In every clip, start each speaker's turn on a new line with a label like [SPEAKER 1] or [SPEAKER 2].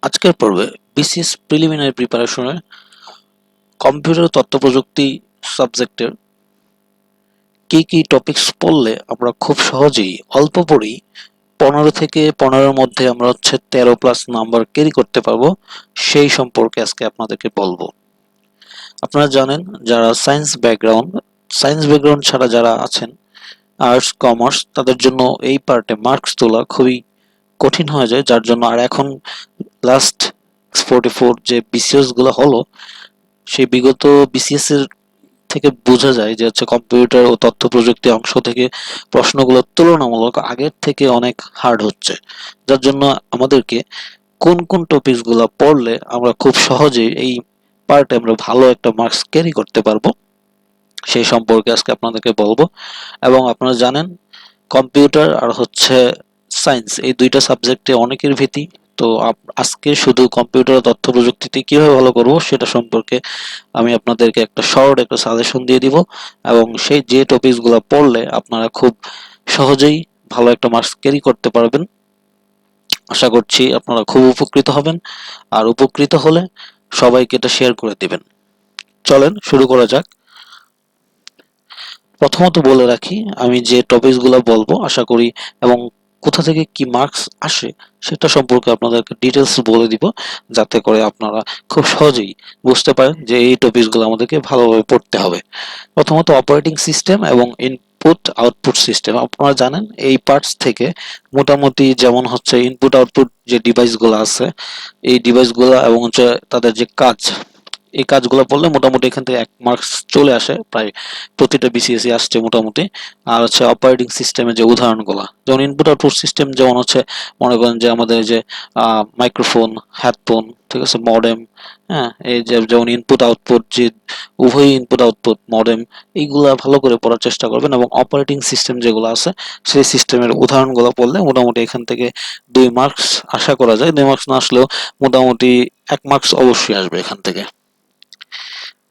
[SPEAKER 1] আজকের পর্বে BCS preliminary প্রিপারেশনের কম্পিউটার তথ্য প্রযুক্তি সাবজেক্টের কি কি টপিকস পড়লে আমরা খুব সহজেই অল্প পড়েই 15 থেকে 15-এর মধ্যে আমরা 13+ নাম্বার ক্যারি করতে পারবো সেই সম্পর্কে আজকে আপনাদেরকে বলবো। আপনারা জানেন যারা সায়েন্স ব্যাকগ্রাউন্ড ছাড়া যারা আছেন আর্টস কমার্স তাদের জন্য এই পার্টে মার্কস তোলা খুবই কঠিন হয়ে যায়, যার জন্য আর এখন লাস্ট 44 যে বিসিএস গুলো হলো সেই বিগত বিসিএস এর থেকে বোঝা যায় যে কম্পিউটার ও তথ্য প্রযুক্তি অংশ থেকে প্রশ্নগুলো তুলনামূলক আগের থেকে অনেক হার্ড হচ্ছে, যার জন্য আমাদেরকে কোন কোন টপিকস গুলো পড়লে আমরা খুব সহজেই এই পার্টে আমরা ভালো একটা মার্কস ক্যারি করতে পারবো সেই সম্পর্কে আজকে আপনাদেরকে বলবো। এবং আপনারা জানেন কম্পিউটার আর সায়েন্স এই দুইটা সাবজেক্টে অনেকের ভীতি। তো আজকে শুধু কম্পিউটার তথ্য প্রযুক্তিতে কিভাবে ভালো করব সেটা সম্পর্কে আমি আপনাদেরকে একটা শর্ট একটা সাজেশন দিয়ে দিব, এবং সেই যে টপিকসগুলো পড়লে আপনারা খুব সহজেই ভালো একটা মার্কস ক্যারি করতে পারবেন। আশা করছি আপনারা খুব উপকৃত হবেন, আর উপকৃত হলে সবাইকে এটা শেয়ার করে দিবেন। চলেন শুরু করা যাক। প্রথমত বলে রাখি, আমি যে টপিকসগুলো বলবো আশা করি এবং কোথা থেকে কি মার্কস আসে সেটা সম্পর্কে আপনাদেরকে ডিটেলস বলে দিব, যাতে করে আপনারা খুব সহজেই বুঝতে পারেন যে এই টপিকসগুলো আমাদেরকে ভালোভাবে পড়তে হবে। প্রথমত অপারেটিং সিস্টেম এবং ইনপুট আউটপুট সিস্টেম। আপনারা জানেন এই পার্টস থেকে মোটামুটি যেমন ইনপুট আউটপুট যে ডিভাইসগুলো আছে এই ডিভাইসগুলো এবং তাদের যে কাজ, এই কাজগুলো পড়লে মোটামুটি এখান থেকে 1 মার্কস চলে আসে প্রায় প্রতিটা বিসিএসই আসছে মোটামুটি। আর অপারেটিং সিস্টেমের যে উদাহরণগুলো, যেমন ইনপুট আউটপুট সিস্টেম, যেমন মনে করেন যে আমাদের যে মাইক্রোফোন, হেডফোন, ঠিক আছে, মডেম, হ্যাঁ, এই যে যেমন ইনপুট আউটপুট যে উভয় ইনপুট আউটপুট মডেম, এইগুলা ভালো করে পড়ার চেষ্টা করবেন। এবং অপারেটিং সিস্টেম যেগুলো আছে সেই সিস্টেমের উদাহরণগুলো পড়লে মোটামুটি এখান থেকে 2 মার্কস আশা করা যায়। 2 মার্কস না আসলেও মোটামুটি 1 মার্কস অবশ্যই আসবে এখান থেকে।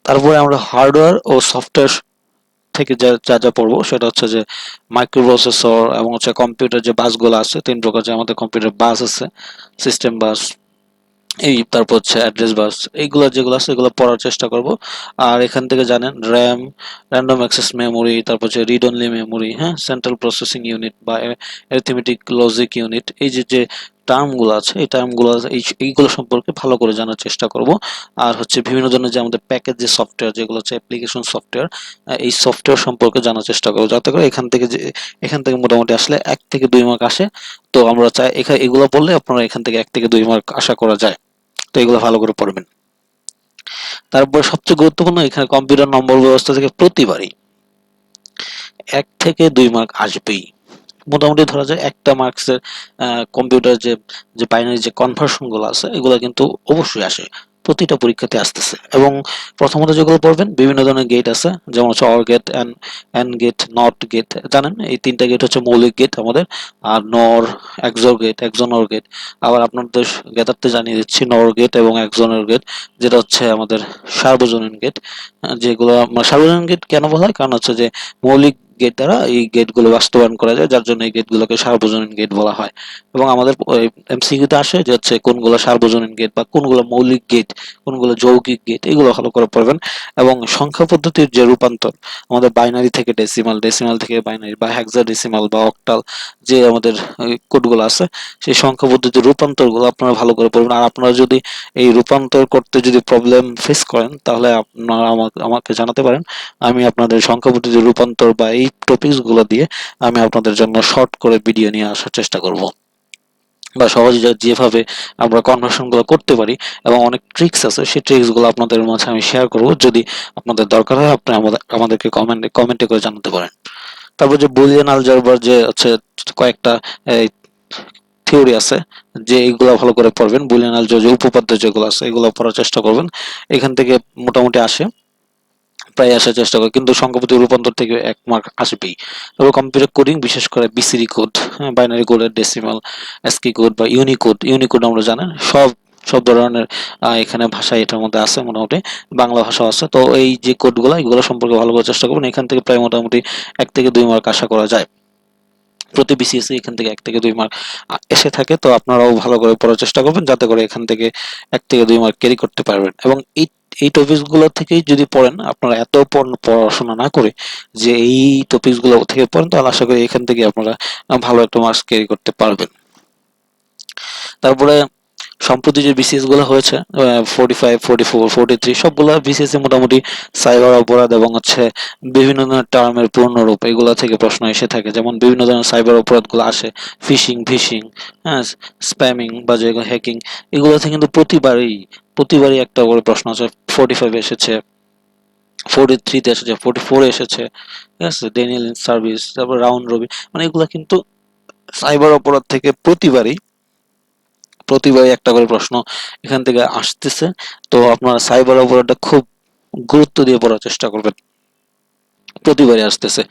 [SPEAKER 1] তারপরে আমরা হার্ডওয়্যার ও সফটওয়্যার থেকে যা যা যা পড়বো সেটা যে মাইক্রো প্রসেসর এবং কম্পিউটার যে বাসগুলো আছে, 3 প্রকার যে আমাদের কম্পিউটার বাস আছে, সিস্টেম বাস, এই তারপর অ্যাড্রেস বাস, এইগুলো যেগুলো আছে এগুলো পড়ার চেষ্টা করব। আর এখান থেকে জানেন র্যাম, র্যান্ডম অ্যাক্সেস মেমোরি, তারপর রিড অনলি মেমোরি, হ্যাঁ, সেন্ট্রাল প্রসেসিং ইউনিট বা অ্যারিথমেটিক লজিক ইউনিট, এই যে যে টার্মগুলো আছে এই টার্মগুলো এইগুলো সম্পর্কে ভালো করে জানার চেষ্টা করব। আর বিভিন্ন ধরনের যে আমাদের প্যাকেজ যে সফটওয়্যার যেগুলো অ্যাপ্লিকেশন সফটওয়্যার, এই সফটওয়্যার সম্পর্কে জানার চেষ্টা করব, যাতে করে এখান থেকে মোটামুটি আসলে 1 থেকে 2 মার্ক আসে। তো আমরা চাই এগুলো বললে আপনারা এখান থেকে 1 থেকে 2 মার্ক আশা করা যায়। তো এগুলো ভালো করে পড়বেন। তারপর সবচেয়ে গুরুত্বপূর্ণ, এখানে কম্পিউটার নম্বর ব্যবস্থা থেকে প্রতিবারই 1 থেকে 2 মার্ক আসবেই। মোটামুটি ধরা যায় একটা মার্কসের কম্পিউটার যে যে বাইনারি যে কনভার্সন গুলো আছে এগুলো কিন্তু অবশ্যই আসে, প্রতিটা পরীক্ষাতে আসতেছে। এবং প্রথমত যেগুলো পড়বেন, বিভিন্ন ধরনের গেট আছে, যেমন OR gate, AND gate, NOT gate. জানেন এই 3টা গেট মৌলিক গেট আমাদের। আর নর, এক্সর গেট, এক্সনর গেট। আবার আপনাদের জ্ঞাতার্থে জানিয়ে দিচ্ছি নর গেট এবং এক্সনর গেট যেটা আমাদের সার্বজনীন গেট। যেগুলো সার্বজনীন গেট কেন বলা হয়, কারণ যে মৌলিক গেট দ্বারা এই গেটগুলো বাস্তবায়ন করা যায়, যার জন্য এই গেটগুলোকে সার্বজনীন গেট বলা হয়। এবং আমাদের এমসিকিউতে আসে যে কোনগুলো সার্বজনীন গেট বা কোনগুলো মৌলিক গেট, কোনগুলো যৌগিক গেট, এগুলো ভালো করে পড়বেন। এবং সংখ্যা পদ্ধতির যে রূপান্তর, আমাদের বাইনারি থেকে ডেসিমাল, ডেসিমাল থেকে বাইনারি বা হেক্সাডেসিমাল বা অক্টাল, যে আমাদের কোডগুলো আছে সেই সংখ্যা পদ্ধতির রূপান্তরগুলো আপনারা ভালো করে পড়বেন। আর আপনারা যদি এই রূপান্তর করতে যদি প্রবলেম ফেস করেন তাহলে আপনারা আমাকে জানাতে পারেন। আমি আপনাদের সংখ্যা পদ্ধতি রূপান্তর বা এই টপিকস গুলো দিয়ে আমি আপনাদের জন্য শর্ট করে ভিডিও নিয়ে আসার চেষ্টা করব, বা সহজে যেভাবে আমরা কনভার্সন গুলো করতে পারি। এবং অনেক ট্রিক্স আছে, সেই ট্রিক্স গুলো আপনাদের মাঝে আমি শেয়ার করব। যদি আপনাদের দরকার হয় আপনি আমাদেরকে কমেন্টে করে জানাতে পারেন। তারপর যে বুলিয়ান আলজেব্রার যে কয়েকটা থিওরি আছে, যে এইগুলা ভালো করে পড়বেন। বুলিয়ান আলজেব্রার যে উপপাদ্য যেগুলো আছে এগুলো পড়ার চেষ্টা করবেন, এখান থেকে মোটামুটি আসে, প্রায় আসার চেষ্টা করে, কিন্তু সংখ্যাপতি রূপান্তর থেকে 1 মার্ক আসবেই। তবে কম্পিউটার কোডিং, বিশেষ করে বিসিডি কোড, বাইনারি কোডের ডেসিমাল, এসকি কোড বা ইউনিকোড, ইউনিকোড আমরা জানেন সব সব ধরনের এখানে ভাষা এটার মধ্যে আছে, মোটামুটি বাংলা ভাষা আছে। তো এই যে কোডগুলো এগুলো সম্পর্কে ভালো করার চেষ্টা করবেন, এখান থেকে প্রায় মোটামুটি 1 থেকে 2 মার্ক আশা করা যায়। প্রতি বিসিএস এখান থেকে 1 থেকে 2 মার্ক এসে থাকে। তো আপনারাও ভালো করে পড়ার চেষ্টা করবেন যাতে করে এখান থেকে 1 থেকে 2 মার্ক ক্যারি করতে পারবেন। এবং এই টপিকস গুলো থেকেই যদি পড়েন, আপনারা এত পড়াশোনা না করে যে এই টপিকস গুলো থেকে পড়েন, তাহলে আশা করি এখান থেকে আপনারা ভালো একটা মার্কস ক্যারি করতে পারবেন। তারপরে সম্প্রতি যে বিসিএস গুলো হয়েছে 45, 44, 43 সবগুলো বিসিএস এ মোটামুটি সাইবার অপরাধ এবং বিভিন্ন ধরনের টার্মের পূর্ণরূপ এগুলা থেকে প্রশ্ন এসে থাকে। যেমন বিভিন্ন ধরনের সাইবার অপরাধ গুলো আসে, ফিশিং, হ্যাঁ, স্প্যামিং বা যেগুলো হ্যাকিং, এগুলো থেকে কিন্তু প্রতিবারই একটা করে প্রশ্ন আছে। 45 এসেছে, 43 এসেছে, 44 এসেছে, ঠিক আছে, ডেনিয়াল ইন সার্ভিস, তারপর রাউন্ড রবিন, মানে এগুলা কিন্তু সাইবার অপরাধ থেকে প্রতিবারই একটা করে প্রশ্ন এখান থেকে আসতেছে। তো আপনারা সাইবার অপরাধটা খুব গুরুত্ব দিয়ে পড়ার চেষ্টা করবেন, প্রতিবারই আসতেছে,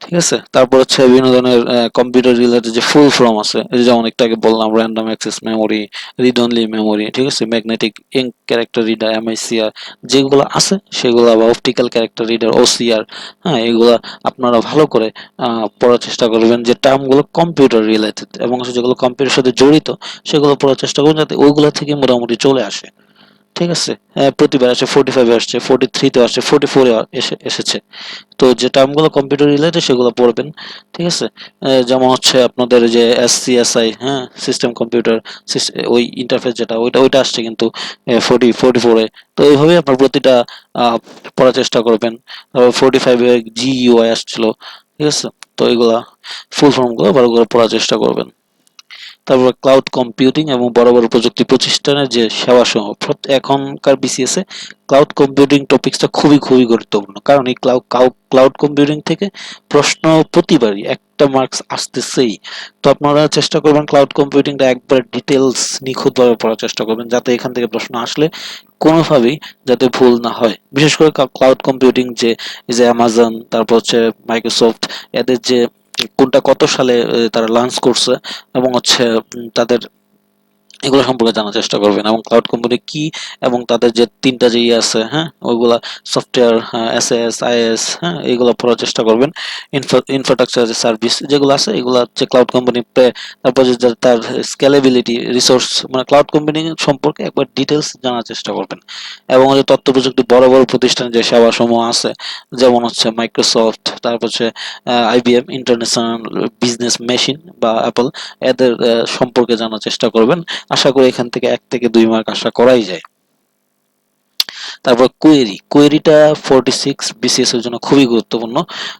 [SPEAKER 1] ঠিক আছে। তারপর বিভিন্ন ধরনের কম্পিউটার রিলেটেড যে ফুল ফর্ম আছে, এই যে যেমন একটু আগে বললাম random access memory, read only memory, ঠিক আছে, magnetic ink character reader MICR যেগুলো আছে সেগুলো, বা অপটিক্যাল ক্যারেক্টার রিডার ওসিআর, হ্যাঁ, এগুলা আপনারা ভালো করে পড়ার চেষ্টা করবেন, যে টার্মগুলো কম্পিউটার রিলেটেড এবং যেগুলো কম্পিউটারের সাথে জড়িত সেগুলো পড়ার চেষ্টা করবেন যাতে ওইগুলো থেকে মোটামুটি চলে আসে, ঠিক আছে। প্রতিবার আসে, 45 আসছে, 43 আসছে, 44 এসেছে। তো যে টার্মগুলো কম্পিউটার রিলেটেড সেগুলো পড়বেন, ঠিক আছে। যেমন আপনাদের যে এসসিএসআই, হ্যাঁ, সিস্টেম কম্পিউটার ওই ইন্টারফেস যেটা, ওইটা আসছে কিন্তু 44-44-এ। তো এইভাবেই আপনার প্রতিটা পড়ার চেষ্টা করবেন। 45-এ জিইউআই আসছিল, ঠিক আছে। তো এইগুলা ফুল ফর্মগুলো ভালো করে পড়ার চেষ্টা করবেন। তারপর ক্লাউড কম্পিউটিং এবং বড় বড় প্রযুক্তি প্রতিষ্ঠানের যে সেবা সমূহ, এখনকার বিসিএস এ ক্লাউড কম্পিউটিং টপিকসটা খুবই খুবই গুরুত্বপূর্ণ, কারণ এই ক্লাউড কম্পিউটিং থেকে প্রশ্ন প্রতিবারই একটা মার্কস আসতেছেই। তো আপনারা চেষ্টা করবেন ক্লাউড কম্পিউটিংটা একবার ডিটেলস নিখুঁতভাবে পড়ার চেষ্টা করবেন, যাতে এখান থেকে প্রশ্ন আসলে কোনোভাবেই যাতে ভুল না হয়। বিশেষ করে ক্লাউড কম্পিউটিং যে অ্যামাজন, তারপর মাইক্রোসফট, এদের যে কোনটা কত সালে তারা লঞ্চ করছে, এবং তাদের এগুলো সম্পর্কে জানার চেষ্টা করবেন, এবং ক্লাউড কোম্পানি কি, এবং তাদের যে তিনটা যে আছে, হ্যাঁ, ওইগুলা সফটওয়্যার, এসএস, আইএস, হ্যাঁ, এইগুলো পড়ার চেষ্টা করবেন। ইনফ্রাস্ট্রাকচার সার্ভিস যেগুলো আছে, এগুলো ক্লাউড কোম্পানি, তারপর যে তার স্কেলেবিলিটি রিসোর্স, মানে ক্লাউড কোম্পানি সম্পর্কে একবার ডিটেলস জানার চেষ্টা করবেন। এবং তথ্য প্রযুক্তি বড় বড় প্রতিষ্ঠান যে সেবা সমূহ আছে, যেমন মাইক্রোসফট, তারপর আইবিএম, ইন্টারন্যাশনাল বিজনেস মেশিন বা অ্যাপল, এদের সম্পর্কে জানার চেষ্টা করবেন। আশা করি এখান থেকে 1 থেকে 2 মার্ক আশা করাই যায়। তারপর কোয়েরিটা 46 বিসিএস এর জন্য খুবই গুরুত্বপূর্ণ,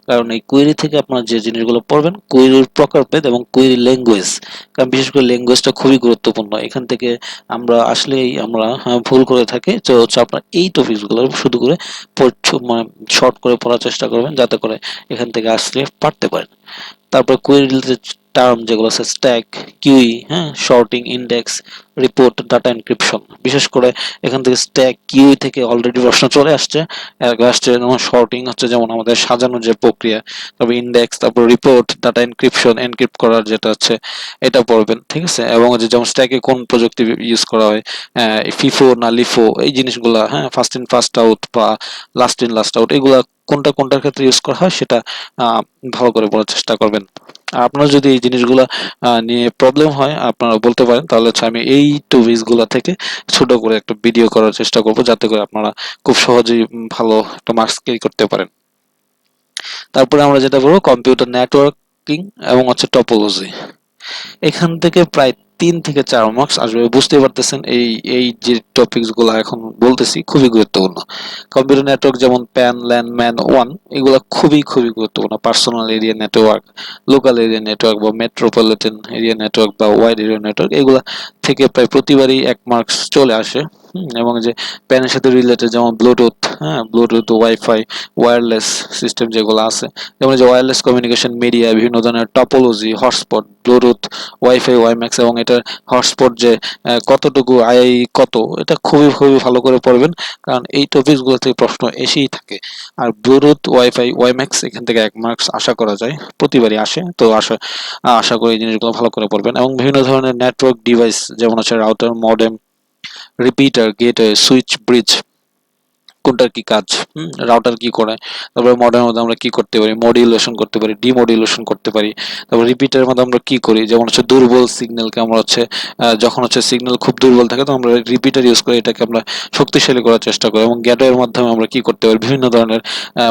[SPEAKER 1] কারণ এই কোয়েরি থেকে আপনারা যে জিনিসগুলো পড়বেন, কোয়েরির প্রকারভেদ এবং কোয়েরি ল্যাঙ্গুয়েজ, কারণ বিশেষ করে ল্যাঙ্গুয়েজটা খুবই গুরুত্বপূর্ণ। এখান থেকে আমরা ভুল করে থাকি। তো আপনার এই টপিকসগুলো শুধু করে মানে শর্ট করে পড়ার চেষ্টা করবেন, যাতে করে এখান থেকে আসলে পারতে পারেন। তারপর কোয়েরি রিলেটেড টার্ম যেগুলো আছে, স্ট্যাক, কিউই, হ্যাঁ, sorting, index, report, data encryption, বিশেষ করে এখান থেকে স্ট্যাক, কিউই থেকে অলরেডি প্রশ্ন চলে আসছে। যেমন শর্টিং যেমন আমাদের সাজানোর যে প্রক্রিয়া, তারপর ইন্ডেক্স, তারপর রিপোর্ট, ডাটা এনক্রিপশন, এনক্রিপ্ট করার যেটা এটা পড়বেন, ঠিক আছে। এবং যেমন স্ট্যাকে কোন প্রযুক্তি ইউজ করা হয়, ফিফো না লিফো, এই জিনিসগুলা, হ্যাঁ, ফার্স্ট ইন ফার্স্ট আউট বা লাস্ট ইন লাস্ট আউট, এগুলা কোনটার ক্ষেত্রে ইউজ করা হয় সেটা ভালো করে পড়ার চেষ্টা করবেন। আর আপনার যদি এই জিনিসগুলা নিয়ে প্রবলেম হয়, আপনারা বলতে পারেন, তাহলে আমি এই টপিকস গুলা থেকে ছোট করে একটা ভিডিও করার চেষ্টা করব, যাতে করে আপনারা খুব সহজেই ভালো একটা মার্কস ক্যারি করতে পারেন। তারপরে আমরা যেটা বলবো কম্পিউটার নেটওয়ার্কিং এবং টপোলজি। এখান থেকে প্রায় 3 থেকে 4 মার্কস আসবে। বুঝতে পারতেছেন এই এই যে টপিকস গুলো এখন বলতেছি খুবই গুরুত্বপূর্ণ। কম্পিউটার নেটওয়ার্ক যেমন প্যান, ল্যান, ম্যান, ওয়ান, এগুলো খুবই খুবই গুরুত্বপূর্ণ। Personal area network, local area network বা মেট্রোপলিটন এরিয়া নেটওয়ার্ক বা ওয়াইড এরিয়া নেটওয়ার্ক, এগুলা থেকে প্রায় প্রতিবারই 1 মার্কস চলে আসে। এবং যে প্যানের সাথে রিলেটেড যেমন ব্লুটুথ, হ্যাঁ, ব্লুটুথ, ওয়াইফাই, ওয়্যারলেস সিস্টেম যেগুলো আছে, যেমন যে ওয়্যারলেস কমিউনিকেশন মিডিয়া, বিভিন্ন ধরনের topology, hotspot, Bluetooth, wifi, WiMAX, এবং এটা হটস্পট যে কতটুকু আই কত, এটা খুবই খুবই ভালো করে পড়বেন, কারণ এই টপিকসগুলো থেকে প্রশ্ন এসেই থাকে। আর ব্লুটুথ, ওয়াইফাই, ওয়াইম্যাক্স এখান থেকে 1 মার্কস আশা করা যায়, প্রতিবারই আসে। তো আশা করি এই জিনিসগুলো ভালো করে পড়বেন। এবং বিভিন্ন ধরনের নেটওয়ার্ক ডিভাইস যেমন router, modem, repeater, gateway, switch, bridge, কোনটার কি কাজ, রাউটার কি করে, তারপরে মডেলের মধ্যে আমরা কি করতে পারি, মডিউলেশন করতে পারি, ডিমডিউলেশন করতে পারি, তারপর রিপিটের মধ্যে আমরা কি করি, যেমন হচ্ছে দুর্বল সিগন্যালকে আমরা হচ্ছে যখন হচ্ছে সিগন্যাল খুব দুর্বল থাকে তখন আমরা রিপিটার ইউজ করে এটাকে আমরা শক্তিশালী করার চেষ্টা করি, এবং গেটওয়ের মাধ্যমে আমরা কি করতে পারি, বিভিন্ন ধরনের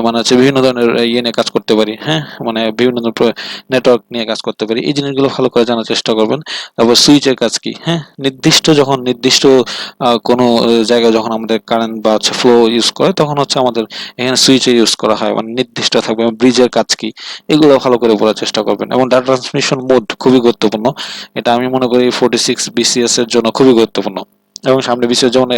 [SPEAKER 1] মানে হচ্ছে বিভিন্ন ধরনের ইয়ে নিয়ে কাজ করতে পারি, হ্যাঁ, মানে বিভিন্ন ধরনের নেটওয়ার্ক নিয়ে কাজ করতে পারি। এই জিনিসগুলো ভালো করে জানার চেষ্টা করবেন। তারপর সুইচের কাজ কি, হ্যাঁ, নির্দিষ্ট কোনো জায়গায় যখন আমাদের কারেন্ট বা হচ্ছে ফ্লো ইউজ করে তখন হচ্ছে আমাদের এখানে সুইচের ইউজ করা হয়, মানে নির্দিষ্ট থাকবে। ব্রিজের কাজ কি, এগুলো ভালো করে পড়ার চেষ্টা করবেন। এবং ডাটা ট্রান্সমিশন মোড খুবই গুরুত্বপূর্ণ, এটা আমি মনে করি 46 বিসিএস এর জন্য খুবই গুরুত্বপূর্ণ। এবং সামনে বিসিএস যেমন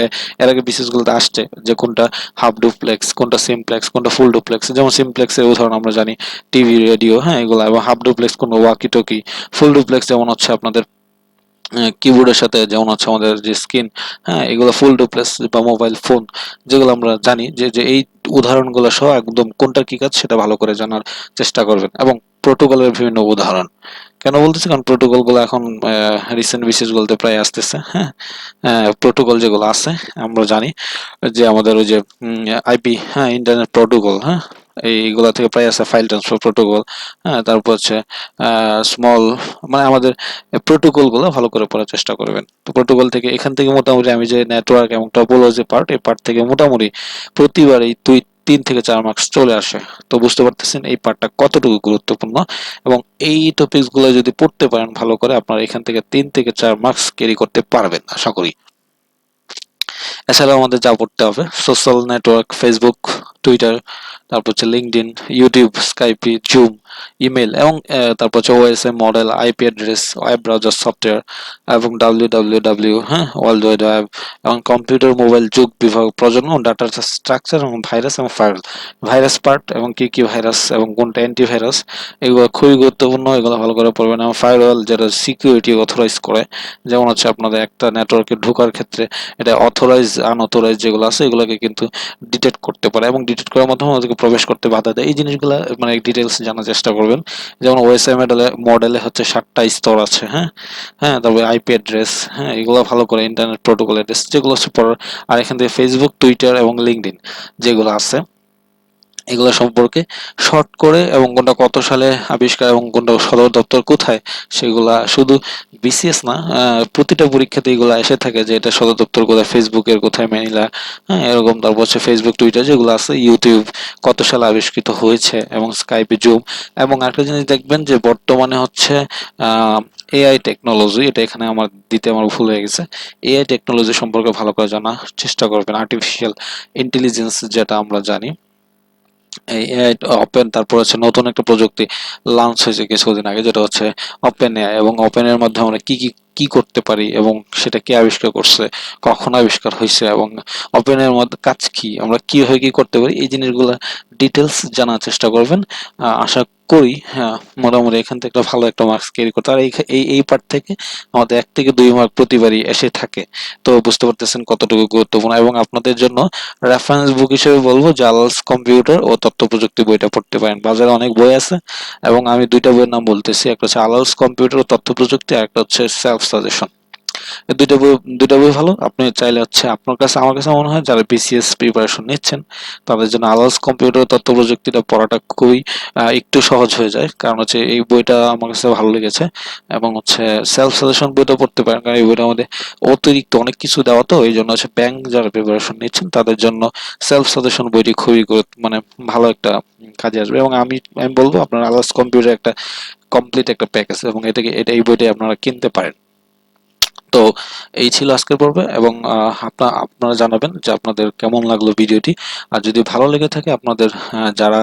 [SPEAKER 1] এর আগে বিসিএস গুলোতে আসছে যে কোনটা হাফ ডুপ্লেক্স, কোনটা সিমপ্লেক্স, কোনটা ফুল ডুপ্লেক্স। যেমন সিমপ্লেক্স এর উদাহরণ আমরা জানি টিভি, রেডিও, হ্যাঁ, এগুলো। এবং হাফ ডুপ্লেক্স কোন ওয়াকি টকি। ফুল ডুপ্লেক্স যেমন হচ্ছে আপনাদের কিবোর্ডের সাথে, যেমন হচ্ছে আমাদের যে স্ক্রিন, হ্যাঁ, এগুলো ফুল ডুপ্লেক্স বা মোবাইল ফোন, যেগুলো আমরা জানি যে যে এই উদাহরণগুলো সহ একদম কোনটার কি কাজ সেটা ভালো করে জানার চেষ্টা করবেন। এবং প্রোটোকলের বিভিন্ন উদাহরণ কেন বলতেছি, কারণ প্রোটোকল গুলো এখন রিসেন্ট বিশেষ গুলোতে প্রায় আসতেছে, হ্যাঁ। প্রোটোকল যেগুলো আছে আমরা জানি যে আমাদের ওই যে আইপি, হ্যাঁ, ইন্টারনেট প্রোটোকল, হ্যাঁ, এইগুলা থেকে প্রায় আছে ফাইল ট্রান্সফার প্রোটোকল, হ্যাঁ, তারপর হচ্ছে স্মল, মানে আমাদের প্রোটোকল গুলো ভালো করে পড়ার চেষ্টা করবেন। তো প্রোটোকল থেকে এখান থেকে মোটামুটি আমি যে নেটওয়ার্ক এবং টপোলজি পার্ট, এই পার্ট থেকে মোটামুটি প্রতিবারই 3 থেকে 4 মার্কস চলে আসে। তো বুঝতে পারতেছেন এই পার্টটা কতটুকু গুরুত্বপূর্ণ। এবং এই টপিকস গুলো যদি পড়তে পারেন ভালো করে, আপনারা এখান থেকে 3 থেকে 4 মার্কস ক্যারি করতে পারবেন আশা করি। এছাড়াও আমাদের যা পড়তে হবে সোশ্যাল নেটওয়ার্ক, ফেসবুক, টুইটার, তারপর হচ্ছে LinkedIn, YouTube, Skype, zoom, email, এবং তারপর হচ্ছে OSM model, IP address, web browser software, এবং ডাব্লিউ, হ্যাঁ, ওয়ার্ল্ড ওয়াইড ওয়েব, এবং কম্পিউটার মোবাইল যুগ বিভাগ, প্রজন্ম, ডাটা স্ট্রাকচার, এবং ভাইরাস এবং ফায়ারওয়াল, ভাইরাস পার্ট, এবং কি কি ভাইরাস এবং কোনটা অ্যান্টিভাইরাস, এগুলো খুবই গুরুত্বপূর্ণ। এগুলো ভালো করে পড়বেন। এবং ফায়ারওয়াল যেটা সিকিউরিটি অথরাইজ করে, যেমন হচ্ছে আপনাদের একটা নেটওয়ার্কে ঢোকার ক্ষেত্রে এটা অথরাইজ আনঅথরাইজ যেগুলো আছে এগুলোকে কিন্তু ডিটেক্ট করতে পারে, এবং ডিটেক্ট করার মাধ্যমে আমাদেরকে প্রবেশ করতে বাধা দেয়। এই জিনিসগুলো মানে ডিটেলস জানার চেষ্টা করবেন। যেমন ওএসআই মডেলে হচ্ছে 7টা স্তর আছে, হ্যাঁ, হ্যাঁ, তবে আইপি অ্যাড্রেস, হ্যাঁ, এগুলো ভালো করে ইন্টারনেট প্রোটোকল অ্যাড্রেস যেগুলো হচ্ছে পড়ার। আর এখান থেকে ফেসবুক, টুইটার এবং লিঙ্কডইন যেগুলো আছে এগুলো সম্পর্কে শর্ট করে, এবং কোনটা কত সালে আবিষ্কার এবং কোনটা সদর দপ্তর কোথায়, সেগুলা শুধু বিসিএস না, প্রতিটা পরীক্ষাতে এগুলো এসে থাকে যে এটা সদর দপ্তর কোথায়, ফেসবুকের কোথায়, ম্যানিলা, হ্যাঁ, এরকম। তারপর হচ্ছে ফেসবুক, টুইটার যেগুলো আছে, ইউটিউব কত সালে আবিষ্কৃত হয়েছে, এবং স্কাইপে, জুম। এবং আরেকটা জিনিস দেখবেন যে বর্তমানে হচ্ছে এআই টেকনোলজি, এটা এখানে আমার ভুল হয়ে গেছে। এআই টেকনোলজি সম্পর্কে ভালো করে জানার চেষ্টা করবেন। আর্টিফিশিয়াল ইন্টেলিজেন্স যেটা আমরা জানি, এই এআই ওপেন, তারপর হচ্ছে নতুন একটা প্রযুক্তি লঞ্চ হয়েছে কিছুদিন আগে, যেটা হচ্ছে ওপেন এআই। এবং ওপেন এর মাধ্যমে আমরা কি কি কি করতে পারি, এবং সেটা কে আবিষ্কার করছে, কখন আবিষ্কার হয়েছে, এবং ওপেন এর মধ্যে কাজ কি, আমরা কিভাবে কি করতে পারি, এই জিনিসগুলো ডিটেলস জানার চেষ্টা করবেন। আশা করি, হ্যাঁ, মোটামুটি এখান থেকে ভালো একটা মার্কস ক্যারি করতে। আর এই পার্ট থেকে আমাদের 1 থেকে 2 মার্ক প্রতিবারই এসে থাকে। তো বুঝতে পারতেছেন কতটুকু গুরুত্বপূর্ণ। এবং আপনাদের জন্য রেফারেন্স বুক হিসেবে বলবো জালালস কম্পিউটার ও তথ্য প্রযুক্তি বইটা পড়তে পারেন। বাজারে অনেক বই আছে, এবং আমি 2টা বইয়ের নাম বলতেছি, একটা হচ্ছে আলালস কম্পিউটার ও তথ্য প্রযুক্তি, আর একটা হচ্ছে সেলফ সাজেশন। এই দুইটা বই ভালো। আপনি চাইলে হচ্ছে আমার কাছে মনে হয় যারা বিসিএস প্রিপারেশন নিচ্ছেন তাদের জন্য আলালস কম্পিউটার ও তথ্য প্রযুক্তিটা পড়াটা খুবই একটু সহজ হয়ে যায়, কারণ হচ্ছে এই বইটা আমার কাছে ভালো লেগেছে। এবং হচ্ছে সেলফ সাজেশন বইটা পড়তে পারেন, কারণ এই বইটার মধ্যে অতিরিক্ত অনেক কিছু দেওয়া, তো এই জন্য হচ্ছে ব্যাংক যারা প্রিপারেশন নিচ্ছেন তাদের জন্য সেলফ সাজেশন বইটি খুবই মানে ভালো একটা কাজে আসবে। এবং আমি বলবো আপনার আলাদা কম্পিউটার একটা কমপ্লিট একটা প্যাকেজ, এবং এই বইটাই আপনারা কিনতে পারেন। তো এই ছিল আজকের পর্বে। এবং আপনারা জানাবেন যে আপনাদের কেমন লাগলো ভিডিওটি। আর যদি ভালো লেগে থাকে আপনাদের যারা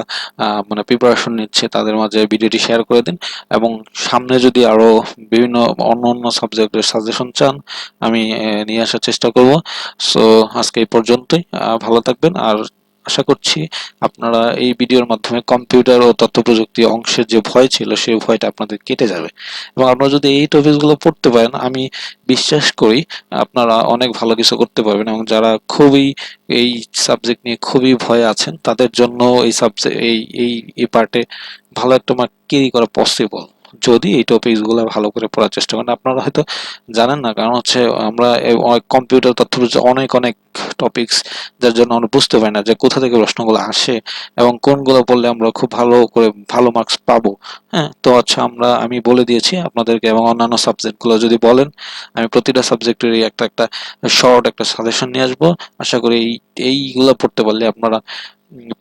[SPEAKER 1] মানে প্রিপারেশন নিচ্ছে তাদের মাঝে ভিডিওটি শেয়ার করে দিন। এবং সামনে যদি আরো বিভিন্ন অন্য অন্য সাবজেক্টের সাজেশন চান আমি নিয়ে আসার চেষ্টা করব। সো আজকে এই পর্যন্তই। ভালো থাকবেন। আর আশা করছি আপনারা এই ভিডিওর মাধ্যমে কম্পিউটার ও তথ্য প্রযুক্তি অংশের যে ভয় ছিল সেই ভয়টা আপনাদের কেটে যাবে। এবং আপনারা যদি এই টপিকগুলো পড়তে পারেন আমি বিশ্বাস করি আপনারা অনেক ভালো কিছু করতে পারবেন। এবং যারা খুবই এই সাবজেক্ট নিয়ে খুবই ভয়ে আছেন তাদের জন্য এই সাবজেক্ট এই পার্টে ভালো একটা মার্ক ক্যারি করা পসিবল। যদি এই টপিকসগুলো ভালো করে পড়ার চেষ্টা করেন। আপনারা হয়তো জানেন না, কারণ হচ্ছে আমরা কম্পিউটার তথ্যপ্রযুক্তি অনেক অনেক টপিকস, যার জন্য আমরা বুঝতে পারি না যে কোথা থেকে প্রশ্নগুলো আসে এবং কোনগুলো পড়লে আমরা খুব ভালো করে ভালো মার্কস পাবো। হ্যাঁ, তো আচ্ছা আমি বলে দিয়েছি আপনাদেরকে, এবং অন্যান্য সাবজেক্টগুলো যদি বলেন আমি প্রতিটা সাবজেক্টেরই একটা একটা শর্ট একটা সাজেশন নিয়ে আসবো। আশা করি এইগুলো পড়তে পারলে আপনারা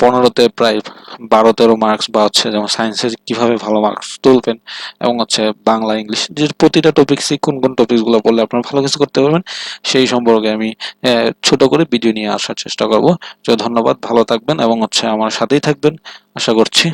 [SPEAKER 1] 15-তে প্রায় 12-13 মার্কস, বা হচ্ছে যেমন সায়েন্সে কিভাবে ভালো মার্কস তুলবেন, এবং হচ্ছে বাংলা ইংলিশ যে প্রতিটা টপিক্সই কোন কোন টপিকসগুলো পড়লে আপনারা ভালো কিছু করতে পারবেন সেই সম্পর্কে আমি ছোট করে ভিডিও নিয়ে আসার চেষ্টা করব। তো ধন্যবাদ, ভালো থাকবেন এবং হচ্ছে আমার সাথেই থাকবেন আশা করছি।